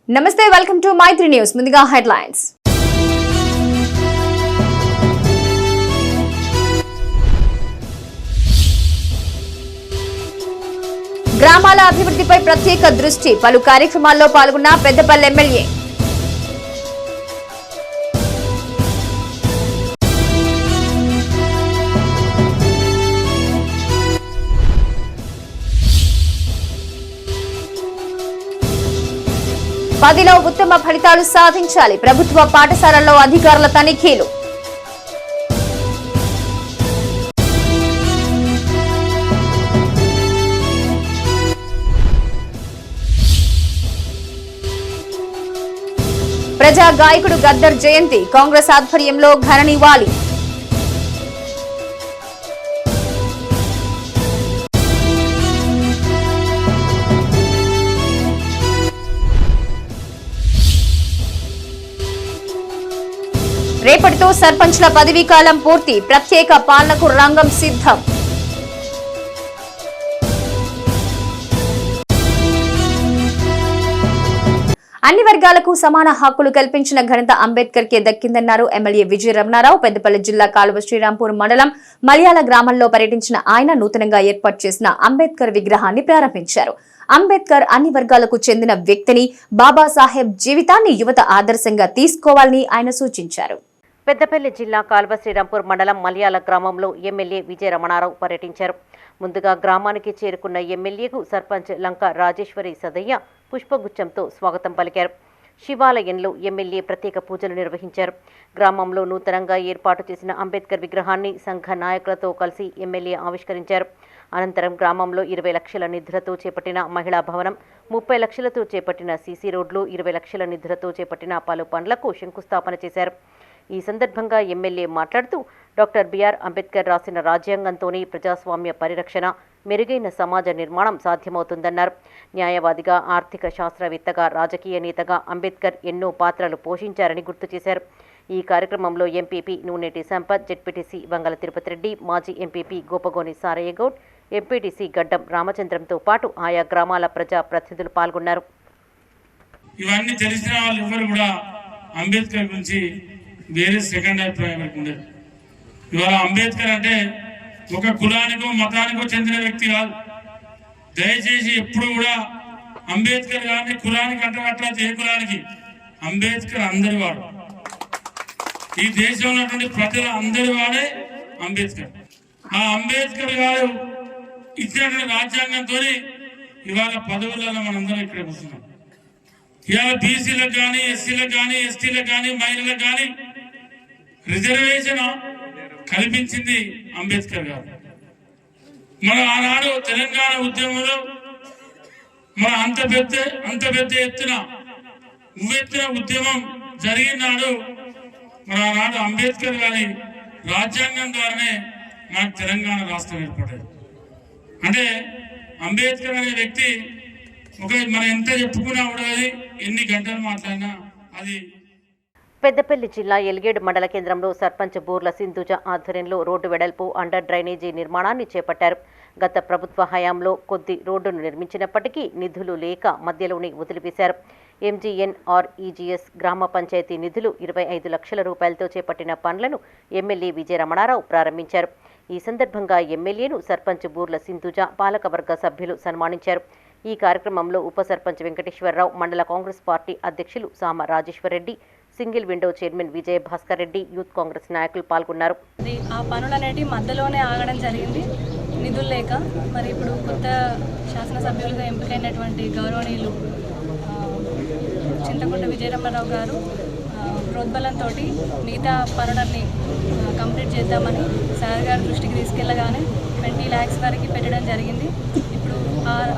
నమస్తే welcome to Mythri news ముందుగా headlines గ్రామాల అభివృద్ధిపై ప్రత్యేక దృష్టి పలు కార్యక్రమాల్లో పాల్గొన్న పెద్దపల్లి ఎమ్మెల్యే పదిలో ఉత్తమ ఫలితాలు సాధించాలి ప్రభుత్వ పాఠశాలల్లో అధికారుల తనిఖీలు ప్రజా గాయకుడు గద్దర్ జయంతి కాంగ్రెస్ ఆధ్వర్యంలో ఘన నివాళి రేపటితో సర్పంచ్ల పదవీ కాలం పూర్తి ప్రత్యేక పాలనకు రంగం సిద్ధం అన్ని వర్గాలకు సమాన హక్కులు కల్పించిన ఘనత అంబేద్కర్ కే దక్కిందన్నారు ఎమ్మెల్యే విజయ రమణారావు. పెద్దపల్లి జిల్లా కాలువ శ్రీరాంపూర్ మండలం మలయాళ గ్రామంలో పర్యటించిన ఆయన నూతనంగా ఏర్పాటు చేసిన అంబేద్కర్ విగ్రహాన్ని ప్రారంభించారు. అంబేద్కర్ అన్ని వర్గాలకు చెందిన వ్యక్తిని, బాబాసాహెబ్ జీవితాన్ని యువత ఆదర్శంగా తీసుకోవాలని ఆయన సూచించారు. పెద్దపల్లి జిల్లా కాల్వ శ్రీరాంపూర్ మండలం మలయాళ గ్రామంలో ఎమ్మెల్యే విజయ రమణారావు పర్యటించారు. ముందుగా గ్రామానికి చేరుకున్న ఎమ్మెల్యేకు సర్పంచ్ లంక రాజేశ్వరి సదయ్య పుష్పగుచ్చంతో స్వాగతం పలికారు. శివాలయంలో ఎమ్మెల్యే ప్రత్యేక పూజలు నిర్వహించారు. గ్రామంలో నూతనంగా ఏర్పాటు చేసిన అంబేద్కర్ విగ్రహాన్ని సంఘ నాయకులతో కలిసి ఎమ్మెల్యే ఆవిష్కరించారు. అనంతరం గ్రామంలో 20 లక్షల నిధులతో చేపట్టిన మహిళా భవనం, 30 లక్షలతో చేపట్టిన సీసీ రోడ్లు, 20 లక్షల నిధులతో చేపట్టిన పలు పనులకు శంకుస్థాపన చేశారు. ఈ సందర్భంగా ఎమ్మెల్యే మాట్లాడుతూ డాక్టర్ బిఆర్ అంబేద్కర్ రాసిన రాజ్యాంగంతోనే ప్రజాస్వామ్య పరిరక్షణ, మెరుగైన సమాజ నిర్మాణం సాధ్యమవుతుందన్నారు. న్యాయవాదిగా, ఆర్థిక శాస్త్రవేత్తగా, రాజకీయ నేతగా అంబేద్కర్ ఎన్నో పాత్రలు పోషించారని గుర్తు చేశారు. ఈ కార్యక్రమంలో ఎంపీపీ నూనెటి సంపత్, జెడ్పీటీసీ వంగల తిరుపతి రెడ్డి, మాజీ ఎంపీపీ గోపగోని సారయ్య గౌడ్, ఎంపీటీసీ గడ్డం రామచంద్రంతో పాటు ఆయా గ్రామాల ప్రజా ప్రతినిధులు పాల్గొన్నారు. ఇవన్నీ తెలిసిన వాళ్ళు ఎవరు కూడా అంబేద్కర్ గురించి వేరే సెకండ్ అభిప్రాయం ఉండేది. ఇవాళ అంబేద్కర్ అంటే ఒక కులానికో మతానికో చెందిన వ్యక్తి కాదు. దయచేసి ఎప్పుడు కూడా అంబేద్కర్ గారిని కులానికి అంటగట్టలేదు. ఏ కులానికి? అంబేద్కర్ అందరి వాడు. ఈ దేశంలో ఉన్నటువంటి ప్రజల అందరి వాడే అంబేద్కర్. ఆ అంబేద్కర్ గారు ఇచ్చినటువంటి రాజ్యాంగంతో ఇవాళ పదవులలో మనందరం ఇక్కడ కూర్చున్నాం. ఇవాళ బీసీలకు కానీ, ఎస్సీలకు కానీ, ఎస్టీలకు కానీ, మహిళలకు కానీ రిజర్వేషన్ కల్పించింది అంబేద్కర్ గారు. మన ఆనాడు తెలంగాణ ఉద్యమంలో మన అంత పెద్ద ఎత్తున ఉవ్వెత్తున ఉద్యమం జరిగినాడు. మన ఆనాడు అంబేద్కర్ గారి రాజ్యాంగం ద్వారానే మనకు తెలంగాణ రాష్ట్రం ఏర్పడేది. అంటే అంబేద్కర్ అనే వ్యక్తి మనం ఎంత చెప్పుకున్నా కూడా అది ఎన్ని గంటలు మాట్లాడినా అది. పెద్దపల్లి జిల్లా ఎలిగేడు మండల కేంద్రంలో సర్పంచ్ బూర్ల సింధుజ ఆధ్వర్యంలో రోడ్డు వెడల్పు, అండర్ డ్రైనేజీ నిర్మాణాన్ని చేపట్టారు. గత ప్రభుత్వ హయాంలో కొద్ది రోడ్డును నిర్మించినప్పటికీ నిధులు లేక మధ్యలోనే వదిలివేశారు. ఎంజీఎన్ఆర్ఈజీఎస్ గ్రామ పంచాయతీ నిధులు 25 లక్షల రూపాయలతో చేపట్టిన పనులను ఎమ్మెల్యే విజయ రమణారావు ప్రారంభించారు. ఈ సందర్భంగా ఎమ్మెల్యేను సర్పంచ్ బూర్ల సింధుజ, పాలకవర్గ సభ్యులు సన్మానించారు. ఈ కార్యక్రమంలో ఉప సర్పంచ్ వెంకటేశ్వరరావు, మండల కాంగ్రెస్ పార్టీ అధ్యక్షులు సామ రాజేశ్వరరెడ్డి, సింగిల్ విండో చైర్మన్ విజయ భాస్కర్ రెడ్డి, యూత్ కాంగ్రెస్ నాయకులు పాల్గొన్నారు. ఆ పనులనేవి మధ్యలోనే ఆగడం జరిగింది నిధులు లేక. మరి ఇప్పుడు కొత్త శాసనసభ్యులుగా ఎంపికైనటువంటి గౌరవనీయులు చింతకుంట విజయరమణరావు గారు ప్రోద్బలంతో మిగతా పనులన్నీ కంప్లీట్ చేద్దామని సార్ గారి దృష్టికి తీసుకెళ్లగానే 20 lakhs వరకు పెట్టడం జరిగింది. ఇప్పుడు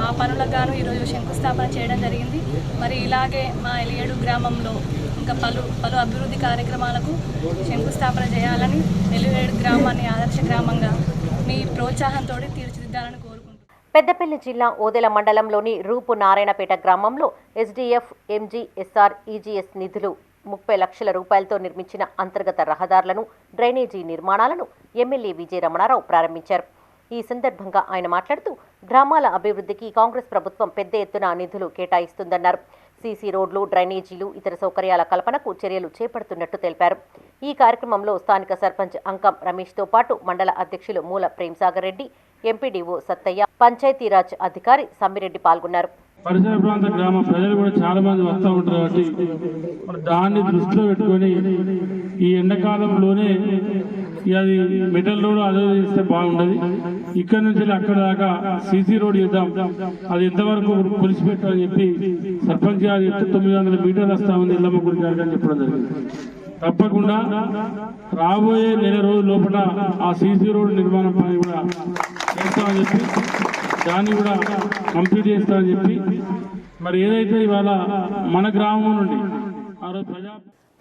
ఆ పనులకు గాను ఈరోజు శంకుస్థాపన చేయడం జరిగింది. మరి ఇలాగే మా ఎలిగేడు గ్రామంలో ఇంకా పలు అభివృద్ధి కార్యక్రమాలకు శంకుస్థాపన చేయాలని, ఎలిగేడు గ్రామాన్ని ఆదర్శ గ్రామంగా మీ ప్రోత్సాహంతో తీర్చిదిద్దాలని కోరుకుంటున్నాను. పెద్దపల్లి జిల్లా ఓదెల మండలంలోని రూపు నారాయణపేట గ్రామంలో ఎస్డీఎఫ్ ఎంజీఎస్ఆర్ఈజీఎస్ నిధులు 30 లక్షల రూపాయలతో నిర్మించిన అంతర్గత రహదారులను, డ్రైనేజీ నిర్మాణాలను ఎమ్మెల్యే విజయ రమణారావు ప్రారంభించారు. ఈ సందర్భంగా ఆయన మాట్లాడుతూ గ్రామాల అభివృద్ధికి కాంగ్రెస్ ప్రభుత్వం పెద్ద ఎత్తున నిధులు కేటాయిస్తుందన్నారు. సీసీ రోడ్లు, డ్రైనేజీలు, ఇతర సౌకర్యాల కల్పనకు చర్యలు చేపడుతున్నట్టు తెలిపారు. ఈ కార్యక్రమంలో స్థానిక సర్పంచ్ అంకం రమేష్తో పాటు మండల అధ్యక్షులు మూల ప్రేమ్సాగర్ రెడ్డి, ఎంపీడీఓ సత్తయ్య, పంచాయతీరాజ్ అధికారి సమ్మిరెడ్డి పాల్గొన్నారు. పరిసర ప్రాంత గ్రామ ప్రజలు కూడా చాలా మంది వస్తూ ఉంటారు కాబట్టి దాన్ని దృష్టిలో పెట్టుకొని ఈ ఎండాకాలంలోనే అది మెటల్ రోడ్ అదే చేస్తే బాగుండదు. ఇక్కడ నుంచి అక్కడ దాకా సీసీ రోడ్ చేద్దాం, అది ఎంతవరకు పులిసిపెట్టాలని చెప్పి సర్పంచ్ గారు 900 మీటర్లు వస్తామని ఎల్లమ్మ గుడి గారికి అని చెప్పడం జరిగింది. తప్పకుండా రాబోయే నెల రోజుల లోపల ఆ సీసీ రోడ్ నిర్మాణం పని కూడా చేస్తామని చెప్పి దాన్ని కూడా కంప్లీట్ చేస్తామని చెప్పి మరి ఏదైతే ఇవాళ మన గ్రామం నుండి ఆ రోజు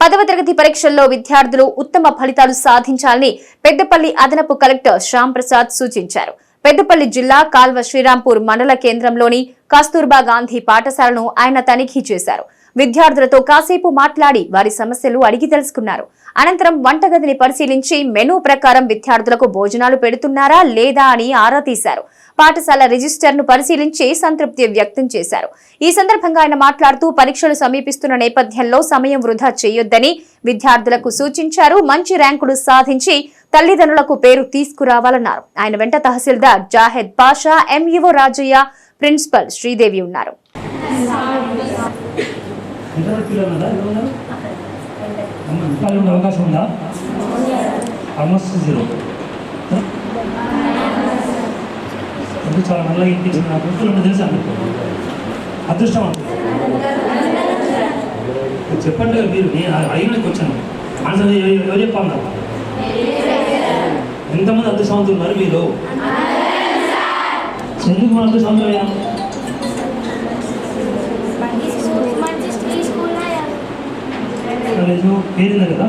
10వ తరగతి పరీక్షల్లో విద్యార్థులు ఉత్తమ ఫలితాలు సాధించాలని పెద్దపల్లి అదనపు కలెక్టర్ శ్యామ్ ప్రసాద్ సూచించారు. పెద్దపల్లి జిల్లా కాల్వ శ్రీరాంపూర్ మండల కేంద్రంలోని కస్తూర్బా గాంధీ పాఠశాలను ఆయన తనిఖీ చేశారు. విద్యార్థులతో కాసేపు మాట్లాడి వారి సమస్యలు అడిగి తెలుసుకున్నారు. అనంతరం వంటగదిని పరిశీలించి మెనూ ప్రకారం విద్యార్థులకు భోజనాలు పెడుతున్నారా లేదా అని ఆరా తీశారు. పాఠశాల రిజిస్టర్ను పరిశీలించి సంతృప్తి వ్యక్తం చేశారు. ఈ సందర్భంగా ఆయన మాట్లాడుతూ పరీక్షలు సమీపిస్తున్న నేపథ్యంలో సమయం వృధా చేయొద్దని విద్యార్థులకు సూచించారు. మంచి ర్యాంకులు సాధించి తల్లిదండ్రులకు పేరు తీసుకురావాలన్నారు. ఆయన వెంట తహసీల్దార్ జాహెద్ పాషా, ఎంఈఓ రాజయ్య, ప్రిన్సిపల్ శ్రీదేవి ఉన్నారు. అవకాశం ఉందా? ఆల్మోస్ట్ 0. చాలా నల్లగా ఇంటించిన నా గుర్తులు తెలుసా మీకు? అదృష్టం చెప్పండి కదా మీరు. నేను అడిగినకి వచ్చాను. ఆన్సర్ ఎవరు చెప్పాలి? ఎంతమంది అదృష్టవంతులు ఉన్నారు మీరు? ఎందుకు మన అదృష్టవంతులయ్యా? పేరుంది కదా,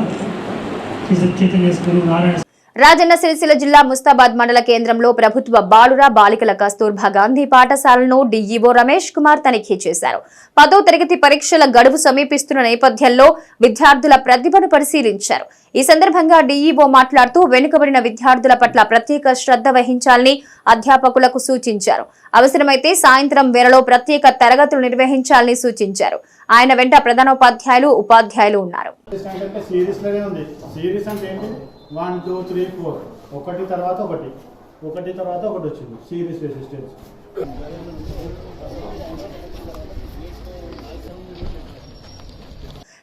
చైతన్య స్కూల్, నారాయణ. రాజన్న సిరిసిల్ల జిల్లా ముస్తాబాద్ మండల కేంద్రంలో ప్రభుత్వ బాలుర బాలికల కస్తూర్బా గాంధీ పాఠశాలను డీఈఓ రమేష్ కుమార్ తనిఖీ చేశారు. 10వ తరగతి పరీక్షల గడువు సమీపిస్తున్న నేపథ్యంలో విద్యార్థుల ప్రతిభను పరిశీలించారు. ఈ సందర్భంగా డీఈఓ మాట్లాడుతూ వెనుకబడిన విద్యార్థుల పట్ల ప్రత్యేక శ్రద్ధ వహించాలని అధ్యాపకులకు సూచించారు. అవసరమైతే సాయంత్రం వేళలో ప్రత్యేక తరగతులు నిర్వహించాలని సూచించారు. ఆయన వెంట ప్రధానోపాధ్యాయులు, ఉపాధ్యాయులు ఉన్నారు. 1 2 3 4 ఒకటి తర్వాత ఒకటి వచ్చింది సిరీస్ రెసిస్టెన్స్.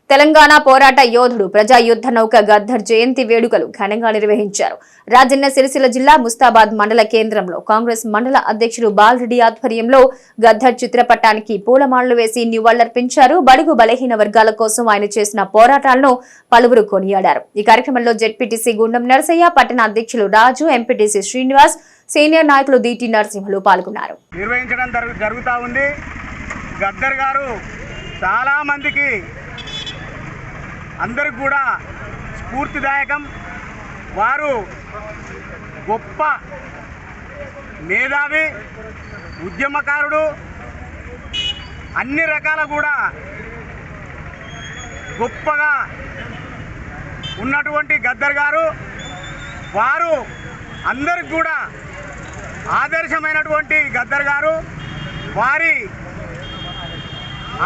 తెలంగాణ పోరాట యోధుడు ప్రజా యుద్ధ నౌక గద్దర్ జయంతి వేడుకలు ఘనంగా నిర్వహించారు. రాజన్న సిరిసిల్ల జిల్లా ముస్తాబాద్ మండల కేంద్రంలో కాంగ్రెస్ మండల అధ్యక్షుడు బాలరెడ్డి ఆధ్వర్యంలో గద్దర్ చిత్రపటానికి పూలమాలలు వేసి నివాళులర్పించారు. బడుగు బలహీన వర్గాల కోసం ఆయన చేసిన పోరాటాలను పలువురు కొనియాడారు. ఈ కార్యక్రమంలో జెడ్పీటీసీ గుండం నరసయ్య, పట్టణ అధ్యక్షులు రాజు, ఎంపీటీసీ శ్రీనివాస్, సీనియర్ నాయకులు దీటి నరసింహులు పాల్గొన్నారు. నిర్వహించడం జరుగుతూ ఉంది. గద్దర్ గారు చాలా మందికి అందరికి కూడా స్ఫూర్తిదాయకం. వారు గొప్ప మేధావి, ఉద్యమకారుడు, అన్ని రకాల కూడా గొప్పగా ఉన్నటువంటి గద్దర్ గారు, వారు అందరికి కూడా ఆదర్శమైనటువంటి గద్దర్ గారు, వారి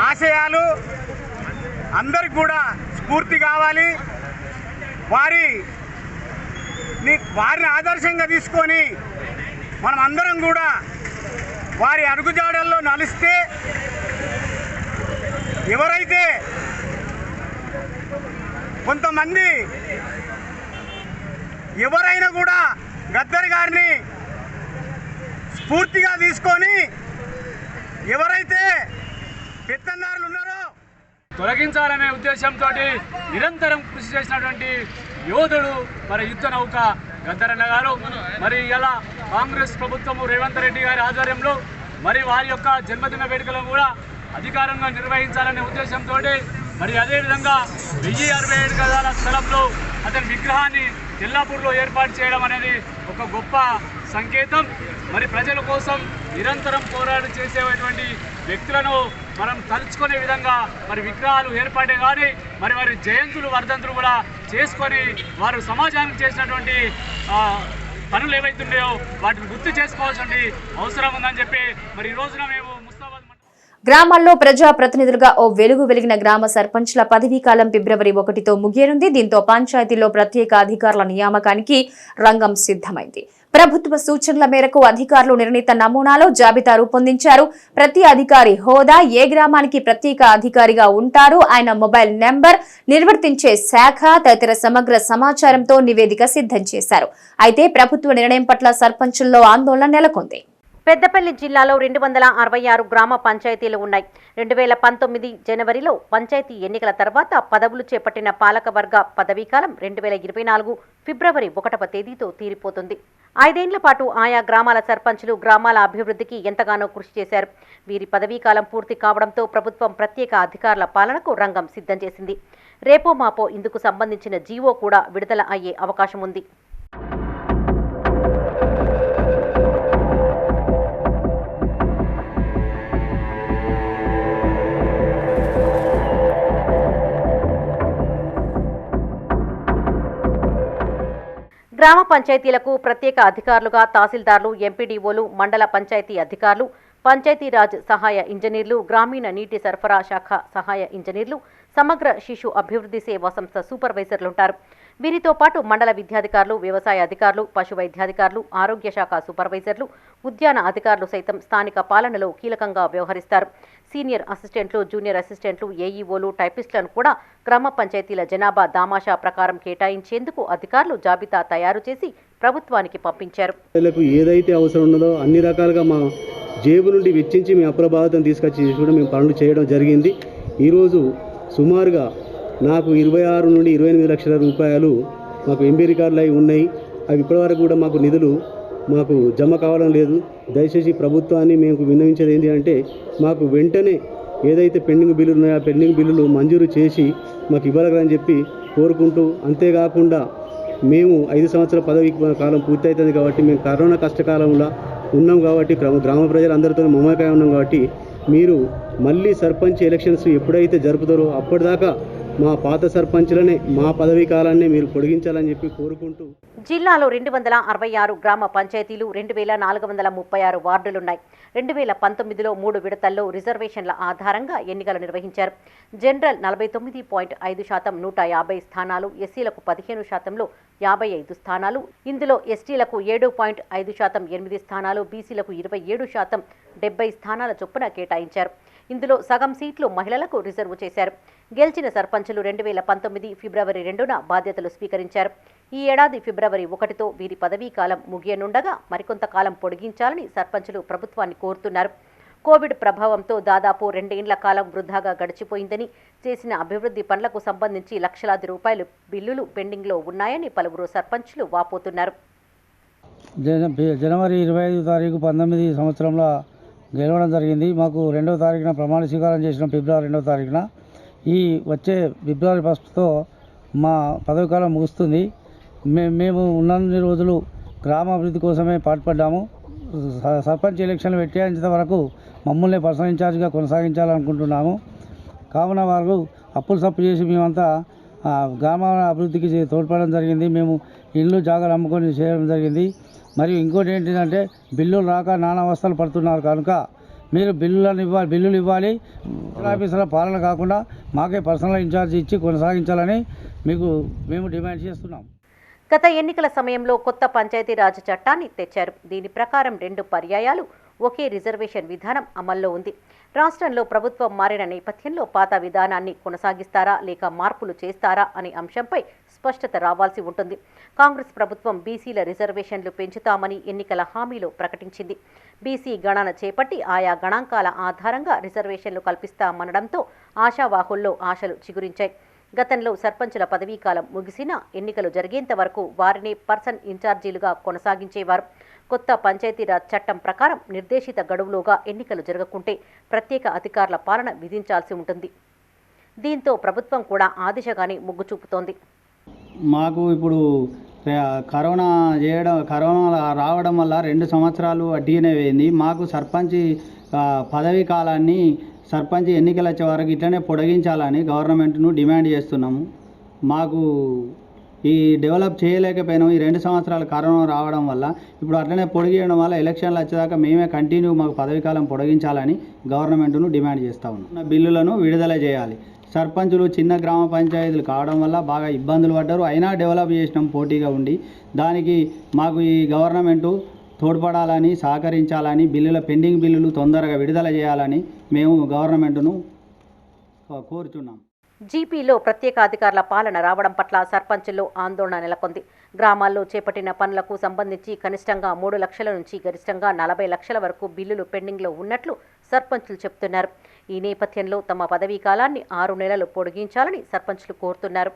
ఆశయాలు అందరికి కూడా స్ఫూర్తి కావాలి. వారిని ఆదర్శంగా తీసుకొని మనం అందరం కూడా వారి అడుగుజాడల్లో నలిస్తే ఎవరైతే కొంతమంది ఎవరైనా కూడా గద్దర్ గారిని స్ఫూర్తిగా తీసుకొని ఎవరైతే పెత్తందారులు ఉన్నారో తొలగించాలనే ఉద్దేశంతో నిరంతరం కృషి చేసినటువంటి యోధుడు మరి యుద్ధ నౌక గద్దరన్న గారు. మరి ఇలా కాంగ్రెస్ ప్రభుత్వము రేవంత్ రెడ్డి గారి ఆధ్వర్యంలో మరి వారి యొక్క జన్మదిన వేడుకలను కూడా అధికారంగా నిర్వహించాలనే ఉద్దేశంతో మరి అదేవిధంగా 1067 గజాల స్థలంలో అతని విగ్రహాన్ని తెల్లాపూర్లో ఏర్పాటు చేయడం అనేది ఒక గొప్ప సంకేతం. మరి ప్రజల కోసం నిరంతరం పోరాటం చేసేటువంటి వ్యక్తులను మనం తలుచుకునే విధంగా మరి విగ్రహాలు ఏర్పాటే కానీ మరి వారి జయంతులు, వర్ధంతులు కూడా చేసుకొని వారు సమాజానికి చేసినటువంటి పనులు ఏవైతున్నాయో వాటిని గుర్తు చేసుకోవాల్సిన అవసరం ఉందని చెప్పి మరి ఈ రోజున మేము గ్రామాల్లో ప్రజా ప్రతినిధులుగా ఓ వెలుగు వెలిగిన గ్రామ సర్పంచ్ల పదవీకాలం ఫిబ్రవరి 1తో ముగియనుంది. దీంతో పంచాయతీలో ప్రత్యేక అధికారుల నియామకానికి రంగం సిద్ధమైంది. ప్రభుత్వ సూచనల మేరకు అధికారులు నిర్ణీత నమూనాలో జాబితా రూపొందించారు. ప్రతి అధికారి హోదా, ఏ గ్రామానికి ప్రత్యేక అధికారిగా ఉంటారు, ఆయన మొబైల్ నెంబర్, నిర్వర్తించే శాఖ తదితర సమగ్ర సమాచారంతో నివేదిక సిద్ధం చేశారు. అయితే ప్రభుత్వ నిర్ణయం పట్ల సర్పంచుల్లో ఆందోళన నెలకొంది. పెద్దపల్లి జిల్లాలో 266 గ్రామ పంచాయతీలు ఉన్నాయి. 2019 జనవరిలో పంచాయతీ ఎన్నికల తర్వాత పదవులు చేపట్టిన పాలకవర్గ పదవీకాలం 2024 ఫిబ్రవరి 1వ తేదీతో తీరిపోతుంది. 5 ఏళ్ల పాటు ఆయా గ్రామాల సర్పంచులు గ్రామాల అభివృద్ధికి ఎంతగానో కృషి చేశారు. వీరి పదవీకాలం పూర్తి కావడంతో ప్రభుత్వం ప్రత్యేక అధికారుల పాలనకు రంగం సిద్ధం చేసింది. రేపో మాపో ఇందుకు సంబంధించిన జీవో కూడా విడుదల అయ్యే అవకాశం ఉంది. గ్రామ పంచాయతీలకు ప్రత్యేక అధికారులుగా తహసీల్దార్లు, ఎంపీడీఓలు, మండల పంచాయతీ అధికారులు, పంచాయతీరాజ్ సహాయ ఇంజనీర్లు, గ్రామీణ నీటి సరఫరా శాఖ సహాయ ఇంజనీర్లు, సమగ్ర శిశు అభివృద్ధి సేవా సంస్థ సూపర్వైజర్లుంటారు. వీరితో పాటు మండల విద్యాధికారులు, వ్యవసాయ అధికారులు, పశు వైద్యాధికారులు, ఆరోగ్య శాఖ సూపర్వైజర్లు, ఉద్యాన అధికారులు సైతం స్థానిక పాలనలో కీలకంగా వ్యవహరిస్తారు. సీనియర్ అసిస్టెంట్లు, జూనియర్ అసిస్టెంట్లు, ఏఈఓలు, టైపిస్టులను కూడా గ్రామ పంచాయతీల జనాభా దామాషా ప్రకారం కేటాయించేందుకు అధికారులు జాబితా తయారు చేసి ప్రభుత్వానికి పంపించారు. ఏదైతే అవసరం ఉన్నదో అన్ని రకాలుగా మా జేబు నుండి వెచ్చించి మేము అప్రభావితం తీసుకొచ్చి కూడా మేము పనులు చేయడం జరిగింది. ఈరోజు సుమారుగా నాకు 26 నుండి 28 లక్షల రూపాయలు మాకు ఎంబీ రికార్డులు అయి ఉన్నాయి. అవి ఇప్పటివరకు కూడా మాకు నిధులు మాకు జమ కావడం లేదు. దయచేసి ప్రభుత్వాన్ని మేము విన్నవించేది ఏంటి అంటే మాకు వెంటనే ఏదైతే పెండింగ్ బిల్లులు ఉన్నాయో ఆ పెండింగ్ బిల్లులు మంజూరు చేసి మాకు ఇవ్వగలరని చెప్పి కోరుకుంటూ, అంతేకాకుండా మేము 5 సంవత్సరాల పదవి కాలం పూర్తి అవుతుంది కాబట్టి మేము కరోనా కష్టకాలంలో ఉన్నాం కాబట్టి గ్రామ ప్రజలందరితో మమేకమై ఉన్నాం కాబట్టి మీరు మళ్ళీ సర్పంచ్ ఎలక్షన్స్ ఎప్పుడైతే జరుపుతారో అప్పటిదాకా మా పాత సర్పంచ్లనే మా పదవీ కాలాన్ని మీరు పొడిగించాలని చెప్పి కోరుకుంటూ జిల్లాలో 266 గ్రామ పంచాయతీలు, 2436 వార్డులున్నాయి. 2019లో 3 విడతల్లో రిజర్వేషన్ల ఆధారంగా ఎన్నికలు నిర్వహించారు. జనరల్ 49.5%, 150 స్థానాలు, ఎస్సీలకు 15%లో 55 స్థానాలు, ఇందులో ఎస్టీలకు 7.5% 8 స్థానాలు, బీసీలకు 27% 70 స్థానాల చొప్పున కేటాయించారు. ఇందులో సగం సీట్లు మహిళలకు రిజర్వు చేశారు. గెలిచిన సర్పంచులు 2019 ఫిబ్రవరి 2న బాధ్యతలు స్వీకరించారు. ఈ ఏడాది ఫిబ్రవరి 1తో వీరి పదవీ కాలం ముగియనుండగా మరికొంతకాలం పొడిగించాలని సర్పంచులు ప్రభుత్వాన్ని కోరుతున్నారు. కోవిడ్ ప్రభావంతో దాదాపు 2 ఏళ్ల కాలం వృధాగా గడిచిపోయిందని, చేసిన అభివృద్ధి పనులకు సంబంధించి లక్షలాది రూపాయలు బిల్లులు పెండింగ్లో ఉన్నాయని పలువురు సర్పంచులు వాపోతున్నారు. జనవరి 25 తారీఖు 19 సంవత్సరంలో గెలవడం జరిగింది. మాకు 2వ తారీఖున ప్రమాణ స్వీకారం చేసిన ఫిబ్రవరి 2వ తారీఖున. ఈ వచ్చే ఫిబ్రవరి 1తో మా పదవి కాలం ముగుస్తుంది. మేము ఉన్నన్ని రోజులు గ్రామాభివృద్ధి కోసమే పాటుపడ్డాము. సర్పంచ్ ఎలక్షన్లు పెట్టేంత వరకు మమ్మల్ని పర్సనల్ ఇన్ఛార్జ్గా కొనసాగించాలనుకుంటున్నాము. కావున వారు అప్పులు సప్పు చేసి మేమంతా గ్రామాల అభివృద్ధికి తోడ్పడడం జరిగింది. మేము ఇల్లు జాగాలు అమ్ముకొని చేయడం జరిగింది. మరియు ఇంకోటి ఏంటంటే బిల్లులు రాక నానా అవస్థలు పడుతున్నారు కనుక మీరు బిల్లులు ఇవ్వాలి. ఆఫీసుల పాలన కాకుండా మాకే పర్సనల్ ఇన్ఛార్జ్ ఇచ్చి కొనసాగించాలని మేము డిమాండ్ చేస్తున్నాం. గత ఎన్నికల సమయంలో కొత్త పంచాయతీరాజ్ చట్టాన్ని తెచ్చారు. దీని ప్రకారం 2 పర్యాయాలు ఒకే రిజర్వేషన్ విధానం అమల్లో ఉంది. రాష్ట్రంలో ప్రభుత్వం మారిన నేపథ్యంలో పాత విధానాన్ని కొనసాగిస్తారా లేక మార్పులు చేస్తారా అనే అంశంపై స్పష్టత రావాల్సి ఉంటుంది. కాంగ్రెస్ ప్రభుత్వం బీసీల రిజర్వేషన్లు పెంచుతామని ఎన్నికల హామీలో ప్రకటించింది. బీసీ గణన చేపట్టి ఆయా గణాంకాల ఆధారంగా రిజర్వేషన్లు కల్పిస్తామనడంతో ఆశావాహుల్లో ఆశలు చిగురించాయి. గతంలో సర్పంచుల పదవీకాలం ముగిసినా ఎన్నికలు జరిగేంత వరకు వారిని పర్సన్ ఇన్ఛార్జీలుగా కొనసాగించేవారు. కొత్త పంచాయతీరాజ్ చట్టం ప్రకారం నిర్దేశిత గడువులోగా ఎన్నికలు జరగకుంటే ప్రత్యేక అధికారుల పాలన విధించాల్సి ఉంటుంది. దీంతో ప్రభుత్వం కూడా ఆ దిశగానే మొగ్గు చూపుతోంది. మాకు ఇప్పుడు కరోనా రావడం వల్ల 2 సంవత్సరాలు అడ్డీనే పోయింది. మాకు సర్పంచ్ పదవీ కాలాన్ని సర్పంచ్ ఎన్నికలు వచ్చే వరకు ఇట్లనే పొడిగించాలని గవర్నమెంట్ను డిమాండ్ చేస్తున్నాము. మాకు ఈ డెవలప్ చేయలేకపోయినాం. ఈ 2 సంవత్సరాలు కరోనా రావడం వల్ల ఇప్పుడు అట్లనే పొడిగేయడం వల్ల ఎలక్షన్లు వచ్చేదాకా మేమే కంటిన్యూ మాకు పదవీకాలం పొడిగించాలని గవర్నమెంట్ను డిమాండ్ చేస్తూ ఉన్నాం. బిల్లులను విడుదల చేయాలి. సర్పంచులు చిన్న గ్రామ పంచాయతీలు కావడం వల్ల బాగా ఇబ్బందులు పడ్డారు. అయినా డెవలప్ చేసినాం పోటీగా ఉండి. దానికి మాకు ఈ గవర్నమెంటు తోడ్పడాలని, సహకరించాలని, పెండింగ్ బిల్లులు తొందరగా విడుదల చేయాలని మేము గవర్నమెంట్ను కోరుచున్నాం. జీపీలో ప్రత్యేక అధికారుల పాలన రావడం పట్ల సర్పంచుల్లో ఆందోళన నెలకొంది. గ్రామాల్లో చేపట్టిన పనులకు సంబంధించి కనిష్టంగా 3 లక్షల నుంచి గరిష్టంగా 40 లక్షల వరకు బిల్లులు పెండింగ్లో ఉన్నట్లు సర్పంచులు చెబుతున్నారు. ఈ నేపథ్యంలో తమ పదవీ కాలాన్ని 6 నెలలు పొడిగించాలని సర్పంచులు కోరుతున్నారు.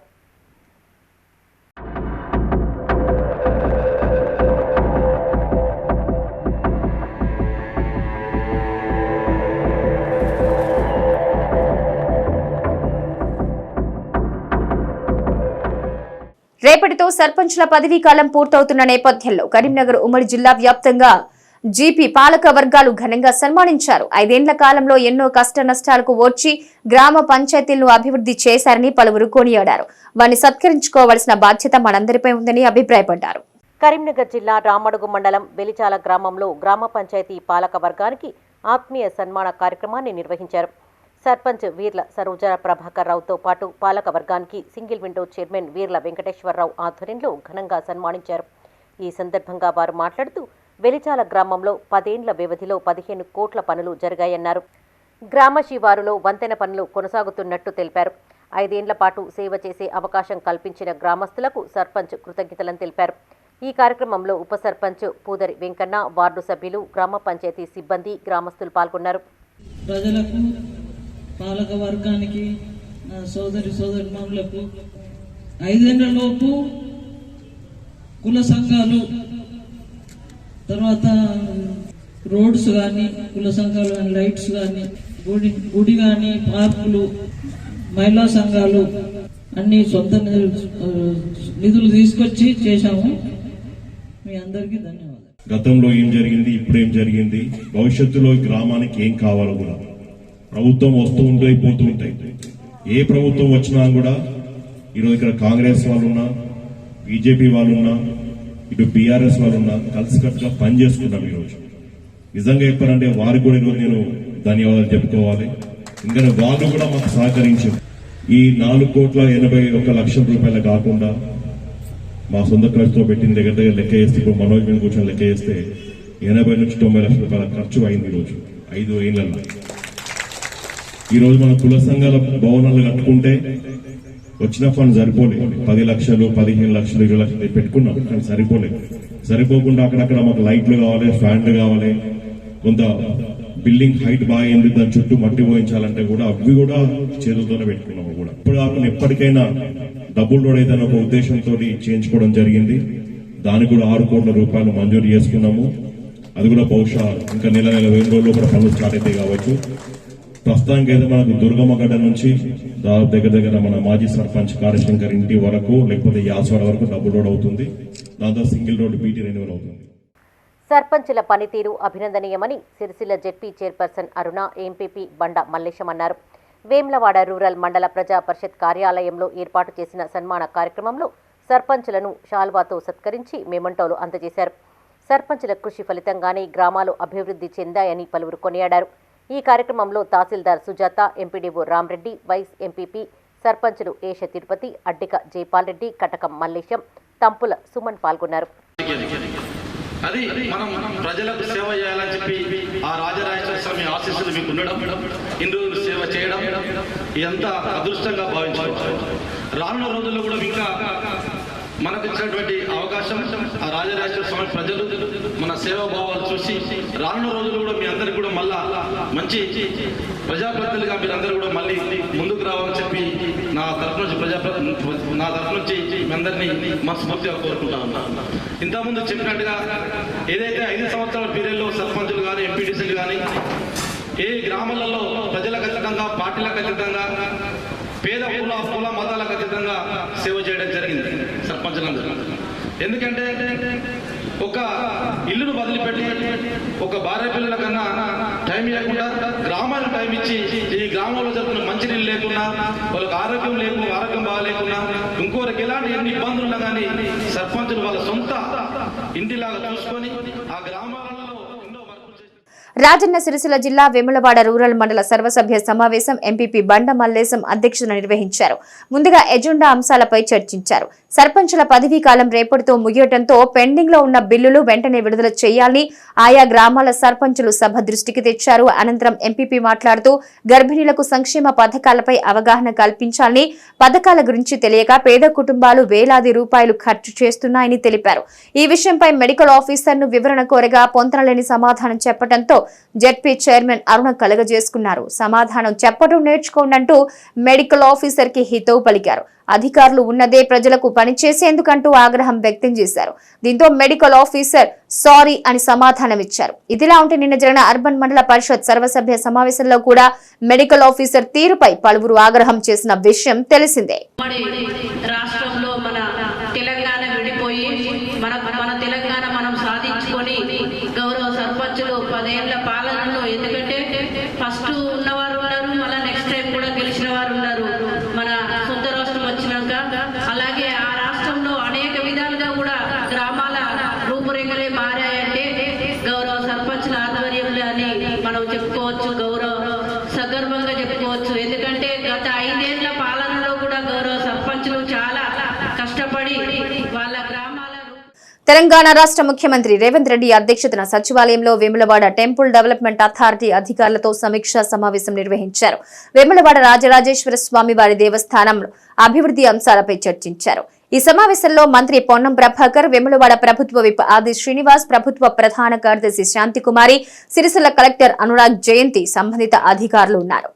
రేపటితో సర్పంచ్ల పదవీ కాలం పూర్తవుతున్న నేపథ్యంలో కరీంనగర్ ఉమ్మడి జిల్లా వ్యాప్తంగా జీపీ పాలక వర్గాలు ఘనంగా సన్మానించారు. 5 ఏళ్ల కాలంలో ఎన్నో కష్ట నష్టాలకు ఓర్చి గ్రామ పంచాయతీలను అభివృద్ధి చేశారని పలువురు కొనియాడారు. వారిని సత్కరించుకోవాల్సిన బాధ్యత మనందరిపై ఉందని అభిప్రాయపడ్డారు. కరీంనగర్ జిల్లా రామడుగు మండలం వెలిచాల గ్రామంలో గ్రామ పంచాయతీ పాలక వర్గానికి ఆత్మీయ సన్మాన కార్యక్రమాన్ని నిర్వహించారు. సర్పంచ్ వీర్ల సరోజ ప్రభాకర్ రావుతో పాటు పాలక వర్గానికి single window chairman Veerla Venkateswararao ఆధ్వర్యంలో ఘనంగా సన్మానించారు. ఈ సందర్భంగా వారు మాట్లాడుతూ వెలిచాల గ్రామంలో 10 ఏళ్ల వ్యవధిలో 15 కోట్ల పనులు జరిగాయన్నారు. గ్రామ శివారులో వంతెన పనులు కొనసాగుతున్నట్టు తెలిపారు. 5 ఏళ్ల పాటు సేవ చేసే అవకాశం కల్పించిన గ్రామస్తులకు సర్పంచ్ కృతజ్ఞతలను తెలిపారు. ఈ కార్యక్రమంలో ఉప సర్పంచ్ పూదరి వెంకన్న, వార్డు సభ్యులు, గ్రామ పంచాయతీ సిబ్బంది, గ్రామస్తులు పాల్గొన్నారు. ప్రజలకు, పాలక వర్గానికి, సోదరిమణులకు 5 ఏళ్లలోపు కుల సంఘాలు, తర్వాత రోడ్స్ కానీ, కుల సంఘాలు కానీ, లైట్స్ కానీ, గుడి కానీ, పార్కులు, మహిళా సంఘాలు అన్ని సొంత నిధులు తీసుకొచ్చి చేశాము. మీ అందరికీ ధన్యవాదాలు. గతంలో ఏం జరిగింది, ఇప్పుడు ఏం జరిగింది, భవిష్యత్తులో గ్రామానికి ఏం కావాలో కూడా ప్రభుత్వం వస్తూ ఉంటాయి, పోతూ ఉంటాయి. ఏ ప్రభుత్వం వచ్చినా కూడా ఈరోజు ఇక్కడ కాంగ్రెస్ వాళ్ళున్నా, బీజేపీ వాళ్ళున్నా, ఇటు బీఆర్ఎస్ వాళ్ళున్నా కలిసికట్టుగా పనిచేసుకుంటాం. ఈరోజు నిజంగా చెప్పారంటే వారికి కూడా ఈరోజు నేను ధన్యవాదాలు చెప్పుకోవాలి. ఎందుకంటే వాళ్ళు కూడా మాకు సహకరించారు. ఈ 4,81,00,000 రూపాయలు కాకుండా మా సొంత ఖర్చుతో పెట్టిన దగ్గర లెక్క చేస్తే, ఇప్పుడు మనోజ్ మీద కూర్చొని లెక్క చేస్తే 80 నుంచి 90 లక్షల రూపాయల ఖర్చు అయింది ఈరోజు 5 ఏళ్లలో. ఈరోజు మన కుల సంఘాల భవనాలు కట్టుకుంటే వచ్చిన ఫండ్ సరిపోలేదు. 10 లక్షలు, 15 లక్షలు, 20 లక్షలు పెట్టుకున్నాం, కానీ సరిపోలేదు. సరిపోకుండా అక్కడక్కడ మాకు లైట్లు కావాలి, ఫ్యాన్లు కావాలి, కొంత బిల్డింగ్ హైట్ బాగా అయింది, దాని చుట్టూ మట్టి పోయించాలంటే కూడా అవి కూడా చేతులతోనే పెట్టుకున్నాము. కూడా ఇప్పుడు ఎప్పటికైనా డబుల్ రోడ్ ఏదైనా ఒక ఉద్దేశంతో చేయించుకోవడం జరిగింది. దానికి కూడా 6 కోట్ల రూపాయలు మంజూరు చేసుకున్నాము. అది కూడా బహుశా ఇంకా నెల 20 రోజుల్లో కూడా పనులు స్టార్ట్ అవుతాయి కావచ్చు. ప్రస్తుతానికి అయితే మనకు దుర్గమ్మ గడ్డ నుంచి దగ్గర మన మాజీ సర్పంచ్ కాళశంకర్ ఇంటి వరకు, లేకపోతే యాసవాడ వరకు డబుల్ రోడ్ అవుతుంది. దాంతో సింగిల్ రోడ్ బీటీ రెన్యువల్ అవుతుంది. సర్పంచుల పనితీరు అభినందనీయమని సిరిసిల్ల జెడ్పీ చైర్పర్సన్ అరుణ, ఎంపీపీ బండ మల్లేశం అన్నారు. వేమ్లవాడ రూరల్ మండల ప్రజా పరిషత్ కార్యాలయంలో ఏర్పాటు చేసిన సన్మాన కార్యక్రమంలో సర్పంచులను షాల్వాతో సత్కరించి మెమంటోలు అందజేశారు. సర్పంచుల కృషి ఫలితంగానే గ్రామాలు అభివృద్ధి చెందాయని పలువురు కొనియాడారు. ఈ కార్యక్రమంలో తహసీల్దార్ Sujatha, MPDO Ramreddy, vice MPP సర్పంచులు ఏష తిరుపతి, అడ్డిక జైపాల్ రెడ్డి, కటకం మల్లేశం, తంపుల సుమన్ పాల్గొన్నారు. అది మనం ప్రజలకు సేవ చేయాలని చెప్పి ఆ రాజరాజేశ్వర స్వామి ఆశీస్సులు మీకు ఉండడం, ఇన్ని రోజులు సేవ చేయడం ఎంత అదృష్టంగా భావించవచ్చు. రానున్న రోజుల్లో కూడా ఇంకా మనకు ఇచ్చినటువంటి అవకాశం ఆ రాజరాజేశ్వర స్వామి ప్రజలు మన సేవాభావాలు చూసి రానున్న రోజుల్లో కూడా మీ అందరికీ కూడా మళ్ళా మంచి ప్రజాప్రతినిధులుగా మీరందరూ కూడా మళ్ళీ ముందుకు రావాలని చెప్పి నా తరఫు నుంచి మీ అందరినీ మనస్ఫూర్తిగా కోరుకుంటా ఉన్నాను. ఇంతకుముందు చెప్పినట్టుగా ఏదైతే 5 సంవత్సరాల పీరియడ్లో సర్పంచులు కానీ, ఎంపీటీసీలు కానీ ఏ గ్రామాలలో ప్రజలకు ఖచ్చితంగా, పార్టీలకు ఖచ్చితంగా, పేద కుల మతాలకు ఖచ్చితంగా సేవ చేయడం జరిగింది సర్పంచులందరూ. ఎందుకంటే ఒక ఇల్లును వదిలిపెట్టి ఒక భార్య పిల్లల కన్నా టైం ఇవ్వకుండా గ్రామాలకు టైం ఇచ్చి ఈ గ్రామంలో జరుగుతున్న మంచినీళ్ళు లేకున్నా వాళ్ళకి ఆరోగ్యం బాగాలేకున్నా ఇంకోరికి ఎలాంటి ఎన్ని ఇబ్బందులు ఉన్నా కానీ సర్పంచులు వాళ్ళ సొంత ఇంటిలాగా చూసుకొని ఆ గ్రామాలలో రాజన్న సిరిసిల్ల జిల్లా వేములవాడ రూరల్ మండల సర్వసభ్య సమావేశం ఎంపీపీ బండ మల్లేశం అధ్యక్షతన నిర్వహించారు. ముందుగా ఎజెండా అంశాలపై చర్చించారు. సర్పంచుల పదవీ కాలం రేపటితో ముగియటంతో పెండింగ్ లో ఉన్న బిల్లులు వెంటనే విడుదల చేయాలని ఆయా గ్రామాల సర్పంచులు సభ దృష్టికి తెచ్చారు. అనంతరం ఎంపీపీ మాట్లాడుతూ గర్భిణీలకు సంక్షేమ పథకాలపై అవగాహన కల్పించాలని, పథకాల గురించి తెలియక పేద కుటుంబాలు వేలాది రూపాయలు ఖర్చు చేస్తున్నాయని తెలిపారు. ఈ విషయంపై మెడికల్ ఆఫీసర్ను వివరణ కోరగా పొంతనలేని సమాధానం చెప్పడంతో జెడ్పీ చైర్మన్ అరుణ కలగజేసుకున్నారు. సమాధానం చెప్పడం నేర్చుకోండంటూ మెడికల్ ఆఫీసర్ కి హితవు పలికారు. అధికారులు ఉన్నదే ప్రజలకు పనిచేసేందుకంటూ ఆగ్రహం వ్యక్తం చేశారు. దీంతో మెడికల్ ఆఫీసర్ సారీ అని సమాధానమిచ్చారు. ఇదిలా ఉంటే నిన్న జరిగిన అర్బన్ మండల పరిషత్ సర్వసభ్య సమావేశంలో కూడా మెడికల్ ఆఫీసర్ తీరుపై పలువురు ఆగ్రహం చేసిన విషయం తెలిసిందే. రాష్ట్రంలో మన తెలంగాణ విడిపోయి మన తెలంగాణ మనం సాధించుకొని గౌరవ సర్పంచులు 10 ఏళ్ల పాలనలో, ఎందుకంటే ఫస్ట్ ఉన్నవారు ఉన్నారు, మళ్ళీ నెక్స్ట్ టైం కూడా గెలిచిన వారు ఉన్నారు. మన సొంత రాష్ట్రం వచ్చినాక అలాగే ఆ రాష్ట్రంలో అనేక విధాలుగా కూడా గ్రామాల రూపురేఖలే మారాయంటే గౌరవ సర్పంచుల ఆధ్వర్యంలో అని మనం చెప్పుకోవచ్చు, సగర్వంగా చెప్పుకోవచ్చు. ఎందుకంటే గత 5 ఏళ్ల పాలనలో కూడా గౌరవ సర్పంచులు చాలా కష్టపడి వాళ్ళ గ్రామాల తెలంగాణ రాష్ట్ర ముఖ్యమంత్రి రేవంత్ రెడ్డి అధ్యక్షతన సచివాలయంలో వేములవాడ టెంపుల్ డెవలప్మెంట్ అథారిటీ అధికారులతో సమీక్షా సమావేశం నిర్వహించారు. వేములవాడ రాజరాజేశ్వర స్వామి వారి దేవస్థానం అభివృద్ధి అంశాలపై చర్చించారు. ఈ సమావేశంలో మంత్రి పొన్నం ప్రభాకర్, వేములవాడ ప్రభుత్వ విప్ ఆది శ్రీనివాస్, ప్రభుత్వ ప్రధాన కార్యదర్శి శాంతికుమారి, సిరిసిల్ల కలెక్టర్ అనురాగ్ జయంతి, సంబంధిత అధికారులు ఉన్నారు.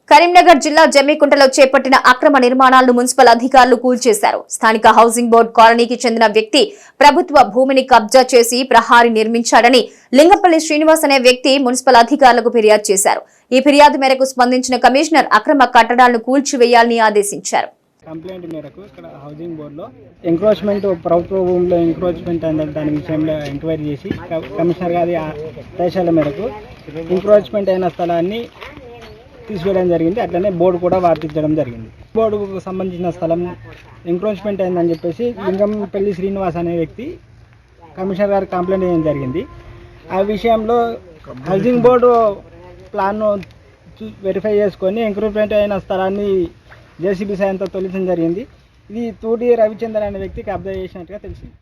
కరీంనగర్ జిల్లా జమ్మికుంటలో చేపట్టిన అక్రమ నిర్మాణాలను మున్సిపల్ అధికారులు కూల్చేశారు. స్థానిక హౌసింగ్ బోర్డు కాలనీకి చెందిన వ్యక్తి ప్రభుత్వ భూమిని కబ్జా చేసి ప్రహారీ నిర్మించాడని లింగపల్లి శ్రీనివాస్ అనే వ్యక్తి మున్సిపల్ అధికారులకు ఫిర్యాదు చేశారు. ఈ ఫిర్యాదు మేరకు స్పందించిన కమిషనర్ అక్రమ కట్టడాలను కూల్చివేయాలని ఆదేశించారు. కంప్లైంట్ మేరకు ఇక్కడ హౌసింగ్ బోర్డులో ఎంక్రోచ్మెంట్, ప్రభుత్వ భూమిలో ఎంక్రోచ్మెంట్ అనే దాని విషయంలో ఎంక్వైరీ చేసి కమిషనర్ గారి ఆదేశాల మేరకు ఎంక్రోచ్మెంట్ అయిన స్థలాన్ని తీసివేయడం జరిగింది. అట్లనే బోర్డు కూడా వార్తించడం జరిగింది. బోర్డుకు సంబంధించిన స్థలం ఎంక్రోచ్మెంట్ అయిందని చెప్పేసి లింగంపల్లి శ్రీనివాస్ అనే వ్యక్తి కమిషనర్ గారికి కంప్లైంట్ చేయడం జరిగింది. ఆ విషయంలో హౌసింగ్ బోర్డు ప్లాన్ను వెరిఫై చేసుకొని ఎంక్రోచ్మెంట్ అయిన స్థలాన్ని జేసీబీ సాయంతో తొలగించడం జరిగింది. ఇది తూటి రవిచంద్ర అనే వ్యక్తికి కబ్జా చేసినట్టుగా తెలిసింది.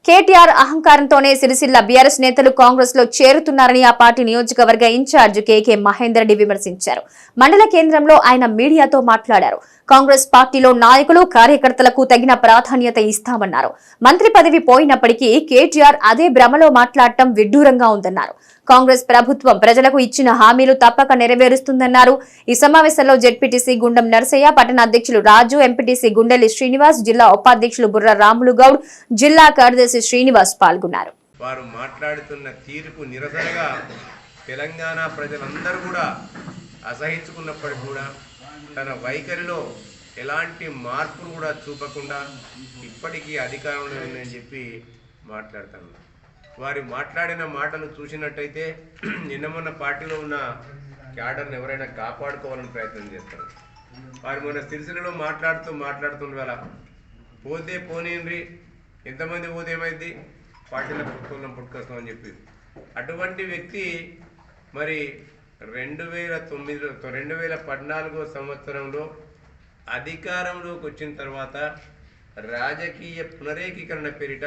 కేటీఆర్ అహంకారంతోనే సిరిసిల్ల బీఆర్ఎస్ నేతలు కాంగ్రెస్ లో చేరుతున్నారని ఆ పార్టీ నియోజకవర్గ ఇన్ఛార్జ్ కేకే మహేందర్ రెడ్డి విమర్శించారు. మండల కేంద్రంలో ఆయన మీడియాతో మాట్లాడారు. కాంగ్రెస్ పార్టీలో నాయకులు, కార్యకర్తలకు తగిన ప్రాధాన్యత ఇస్తామన్నారు. మంత్రి పదవి పోయినప్పటికీ కేటీఆర్ అదే భ్రమలో మాట్లాడటం విడ్డూరంగా ఉందన్నారు. కాంగ్రెస్ ప్రభుత్వం ప్రజలకు ఇచ్చిన హామీలు తప్పక నెరవేరుస్తుందన్నారు. ఈ సమావేశంలో జెడ్పీటీసీ గుండం నర్సయ్య, పట్టణ అధ్యక్షులు రాజు, ఎంపీటీసీ గుండెల్లి శ్రీనివాస్, జిల్లా ఉపాధ్యక్షులు బుర్ర రాములు గౌడ్, జిల్లా కార్యదర్శి శ్రీనివాస్ పాల్గొన్నారు. వారు మాట్లాడుతున్న తీరుకు నిరసనగా తెలంగాణ ప్రజలందరూ కూడా అసహించుకున్నప్పటికీ కూడా తన వైఖరిలో ఎలాంటి మార్పును కూడా చూపకుండా ఇప్పటికీ అధికారంలో ఉందని చెప్పి మాట్లాడుతాను. వారి మాట్లాడిన మాటలు చూసినట్టయితే నిన్న మొన్న పార్టీలో ఉన్న క్యాడర్ని ఎవరైనా కాపాడుకోవాలని ప్రయత్నం చేస్తారు. వారు మొన్న సిరిసిల్లలో మాట్లాడుతున్న వేళ పోతే పోనీండ్రి, ఎంతమంది పోతే ఏమైంది, పార్టీలో పుట్టుకొస్తాం అని చెప్పి అటువంటి వ్యక్తి మరి 2014 సంవత్సరంలో అధికారంలోకి వచ్చిన తర్వాత రాజకీయ పునరేకీకరణ పేరిట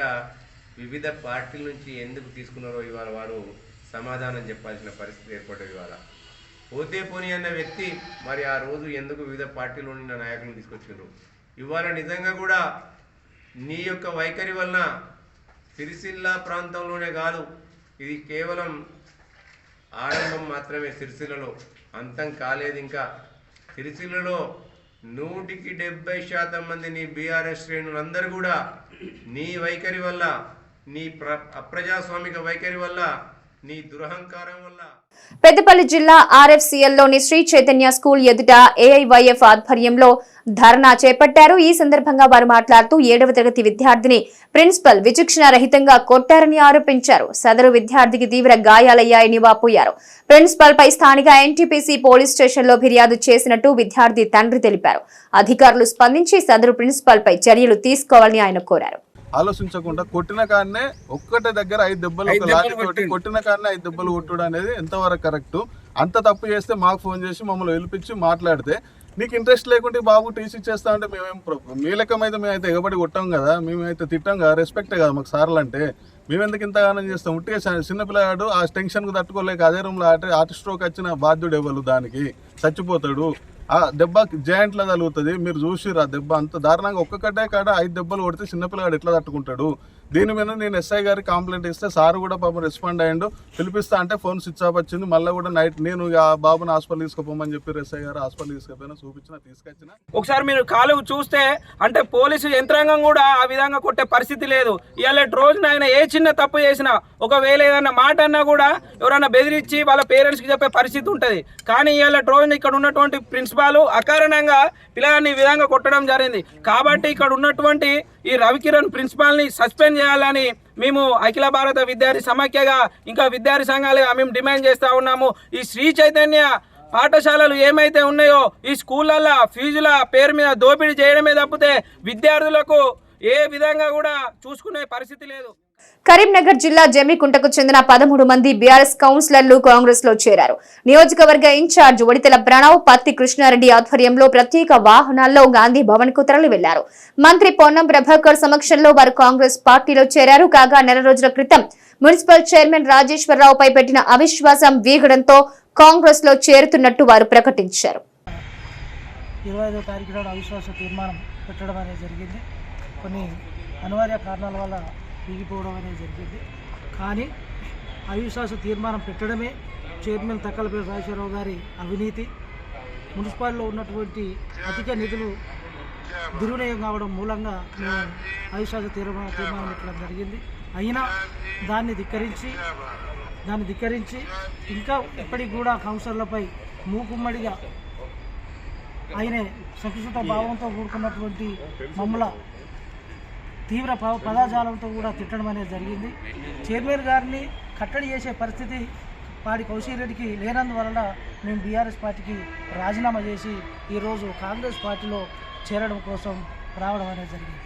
వివిధ పార్టీల నుంచి ఎందుకు తీసుకున్నారో ఇవాళ వారు సమాధానం చెప్పాల్సిన పరిస్థితి ఏర్పడ్డది. ఇవాళ పోతే పోనీ అన్న వ్యక్తి మరి ఆ రోజు ఎందుకు వివిధ పార్టీలో ఉన్న నాయకులను తీసుకొచ్చారు. ఇవాళ నిజంగా కూడా నీ యొక్క వైఖరి వలన సిరిసిల్ల ప్రాంతంలోనే కాదు, ఇది కేవలం ఆరంభం మాత్రమే. సిరిసిల్లలో అంతం కాలేదు. ఇంకా సిరిసిల్లలో 170% మంది నీ బీఆర్ఎస్ శ్రేణులందరూ కూడా నీ వైఖరి వల్ల, నీ అప్రజాస్వామిక వైఖరి వల్ల, నీ దురహంకారం వల్ల. పెద్దపల్లి జిల్లా ఆర్ఎఫ్సిఎల్లోని శ్రీ చైతన్య స్కూల్ ఎదుట ఏఐవైఎఫ్ ఆధ్వర్యంలో ధర్నా చేపట్టారు. ఈ సందర్భంగా వారు మాట్లాడుతూ 7వ తరగతి విద్యార్థిని ప్రిన్సిపల్ విచక్షణ రహితంగా కొట్టారని ఆరోపించారు. సదరు విద్యార్థికి తీవ్ర గాయాలయ్యాయని వాపోయారు. ప్రిన్సిపల్ పై స్థానిక ఎన్టీపీసీ పోలీస్ స్టేషన్లో ఫిర్యాదు చేసినట్టు విద్యార్థి తండ్రి తెలిపారు. అధికారులు స్పందించి సదరు ప్రిన్సిపల్ పై చర్యలు తీసుకోవాలని ఆయన కోరారు. ఆలోచించకుండా కొట్టిన కాడనే ఒక్కటే దగ్గర 5 దెబ్బలు కొట్టిన కాడనే 5 దెబ్బలు కొట్టుడు అనేది ఎంతవరకు కరెక్ట్? అంత తప్పు చేస్తే మాకు ఫోన్ చేసి మమ్మల్ని పిలిపించి మాట్లాడితే, నీకు ఇంట్రెస్ట్ లేకుంటే బాబు టీసీ చేస్తా అంటే మేమేం మీ లెక్కమైతే మేమైతే ఎగబడి కొట్టాం కదా, మేమైతే తిట్టాం కదా, రెస్పెక్టే కదా మాకు సార్లు అంటే. మేమెందుకు ఇంతగానం చేస్తాం? ఉట్టిగా చిన్నపిల్లగాడు ఆ టెన్షన్కు తట్టుకోలేక అదే రూమ్లో హార్ట్ స్ట్రోక్ వచ్చిన బాధ్యుడు ఎవరు, దానికి చచ్చిపోతాడు. ఆ దెబ్బ జాయింట్లో తగులుతుంది. మీరు చూసిర్రు ఆ దెబ్బ అంత దారుణంగా. ఒక్కటే కాడ 5 దెబ్బలు కొడితే చిన్నపిల్లగాడు ఎట్లా తట్టుకుంటాడు? దీని మీద నేను ఎస్ఐ గారికి కంప్లైంట్ ఇస్తే సార్ కూడా పాపం రెస్పాండ్ అయ్యిండు. పిలిపిస్తా అంటే ఫోన్ స్విచ్ ఆఫ్ వచ్చింది. మళ్ళీ కూడా నైట్ నేను ఆ బాబుని హాస్పిటల్ తీసుకుపోమని చెప్పి ఎస్ఐ గారు హాస్పిటల్ తీసుకుపోయినా, తీసుకొచ్చిన. ఒకసారి మీరు కాలు చూస్తే అంటే పోలీసు యంత్రాంగం కూడా ఆ విధంగా కొట్టే పరిస్థితి లేదు. ఇవాళ రోజున ఆయన ఏ చిన్న తప్పు చేసినా, ఒకవేళ ఏదన్నా మాట అన్నా కూడా ఎవరన్నా బెదిరించి వాళ్ళ పేరెంట్స్కి చెప్పే పరిస్థితి ఉంటుంది. కానీ ఇవాళ రోజున ఇక్కడ ఉన్నటువంటి ప్రిన్సిపాల్ అకారణంగా పిల్లగాన్ని ఈ విధంగా కొట్టడం జరిగింది. కాబట్టి ఇక్కడ ఉన్నటువంటి ఈ రవికిరణ్ ప్రిన్సిపాల్ని సస్పెండ్ చేయాలని మేము అఖిల భారత విద్యార్థి సమాఖ్యగా ఇంకా విద్యార్థి సంఘాలుగా మేము డిమాండ్ చేస్తూ ఉన్నాము. ఈ శ్రీ చైతన్య పాఠశాలలు ఏమైతే ఉన్నాయో ఈ స్కూళ్ళల్లో ఫీజుల పేరు మీద దోపిడీ చేయడమే తప్పితే విద్యార్థులకు ఏ విధంగా కూడా చూసుకునే పరిస్థితి లేదు. కరీంనగర్ జిల్లా జమ్మికుంటకు చెందిన 13 మంది బీఆర్ఎస్ కౌన్సిలర్లు కాంగ్రెస్ లో చేరారు. నియోజకవర్గ ఇన్ఛార్జ్ ఒడితెల ప్రణవ్, పత్తి కృష్ణారెడ్డి ఆధ్వర్యంలో ప్రత్యేక వాహనాల్లో గాంధీ భవన్ కు తరలి వెళ్లారు. మంత్రి పొన్నం ప్రభాకర్ సమక్షంలో వారు కాంగ్రెస్ పార్టీలో చేరారు. కాగా నెల రోజుల క్రితం మున్సిపల్ చైర్మన్ రాజేశ్వరరావుపై పెట్టిన అవిశ్వాసం వీగడంతో కాంగ్రెస్ లో చేరుతున్నట్టు వారు ప్రకటించారు. 25వ తారీఖు నాడు అవిశ్వాస తీర్మానం పెట్టడం అనేది జరిగింది. కొన్ని అనివార్య కారణాల వల్ల వీగిపోవడం అనేది జరిగింది. కానీ అవిశ్వాస తీర్మానం పెట్టడమే చైర్మన్ తక్కలపల్లి రాజేశ్వరరావు గారి అవినీతి, మున్సిపాలిటీలో ఉన్నటువంటి అధిక నిధులు దుర్వినియోగం కావడం మూలంగా మేము అవిశ్వాస తీర్మానం పెట్టడం జరిగింది. అయినా దాన్ని ధిక్కరించి ఇంకా ఇప్పటికి కూడా కౌన్సిలర్లపై మూకుమ్మడిగా ఆయనే సంకుచిత భావంతో కూడుకున్నటువంటి మమ్మల తీవ్ర పదాజాలంతో కూడా తిట్టడం అనేది జరిగింది. చైర్మన్ గారిని కట్టడి చేసే పరిస్థితి పాడి కౌశిక్ రెడ్డికి లేనందువలన మేము బీఆర్ఎస్ పార్టీకి రాజీనామా చేసి ఈరోజు కాంగ్రెస్ పార్టీలో చేరడం కోసం రావడం అనేది జరిగింది.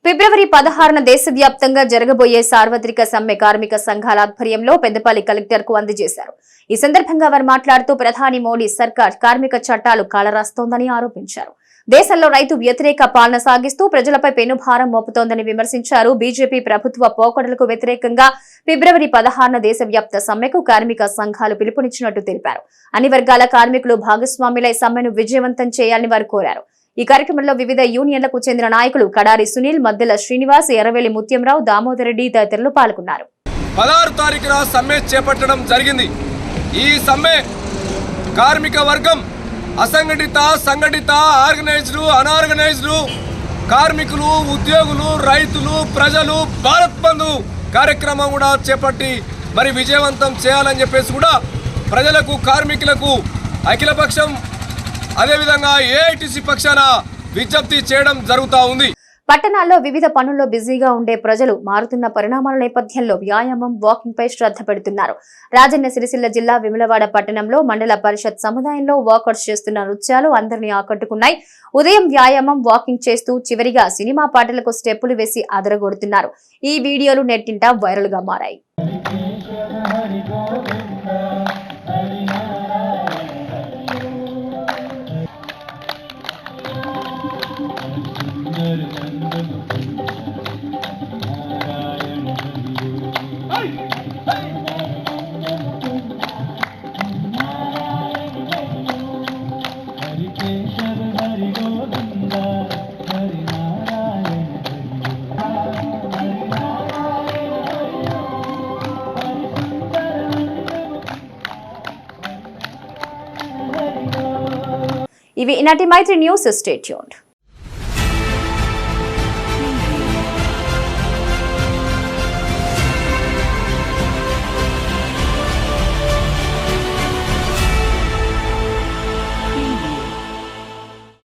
ఫిబ్రవరి 16న దేశవ్యాప్తంగా జరగబోయే సార్వత్రిక సమ్మె కార్మిక సంఘాల ఆధ్వర్యంలో పెద్దపల్లి కలెక్టర్ కు అందజేశారు. ఈ సందర్భంగా వారు మాట్లాడుతూ ప్రధాని మోడీ సర్కార్ కార్మిక చట్టాలు కాలరాస్తోందని ఆరోపించారు. దేశంలో రైతు వ్యతిరేక పాలన సాగిస్తూ ప్రజలపై పెనుభారం మోపుతోందని విమర్శించారు. బీజేపీ ప్రభుత్వ పోకడలకు వ్యతిరేకంగా ఫిబ్రవరి 16న దేశవ్యాప్త సమ్మెకు కార్మిక సంఘాలు పిలుపునిచ్చినట్టు తెలిపారు. అన్ని వర్గాల కార్మికులు భాగస్వాములై సమ్మెను విజయవంతం చేయాలని వారు కోరారు. ఈ కార్యక్రమంలో వివిధ యూనియన్లకు చెందిన నాయకులు కడారి సునీల్, మద్దెల శ్రీనివాస్, ఎర్రవెల్లి ముత్యంరావు, దామోదర్ రెడ్డి తదితరులు పాల్గొన్నారు. 16 తారీఖున సమ్మె చేపట్టడం జరిగింది. ఈ సమ్మె కార్మిక వర్గం అసంఘటిత, సంఘటిత, ఆర్గనైజ్డ్, అనార్గనైజ్డ్ కార్మికులు, ఉద్యోగులు, రైతులు, ప్రజలు భారత్ బంధు కార్యక్రమం కూడా చేపట్టి మరి విజయవంతం చేయాలని చెప్పేసి కూడా ప్రజలకు, కార్మికులకు అఖిలపక్షం అదేవిధంగా ఏఐటీసీ పక్షాన విజ్ఞప్తి చేయడం జరుగుతూ ఉంది. పట్టణాల్లో వివిధ పనుల్లో బిజీగా ఉండే ప్రజలు మారుతున్న పరిణామాల నేపథ్యంలో వ్యాయామం, వాకింగ్ పై శ్రద్ధ పెడుతున్నారు. రాజన్న సిరిసిల్ల జిల్లా విమలవాడ పట్టణంలో మండల పరిషత్ సముదాయంలో వాకర్స్ చేస్తున్న నృత్యాలు అందరినీ ఆకట్టుకున్నాయి. ఉదయం వ్యాయామం, వాకింగ్ చేస్తూ చివరిగా సినిమా పాటలకు స్టెప్పులు వేసి అదరగొడుతున్నారు. ఈ వీడియోలు నెట్టింట వైరల్ గా మారాయి. ఇవి ఈనాటి మైత్రి న్యూస్. Stay tuned.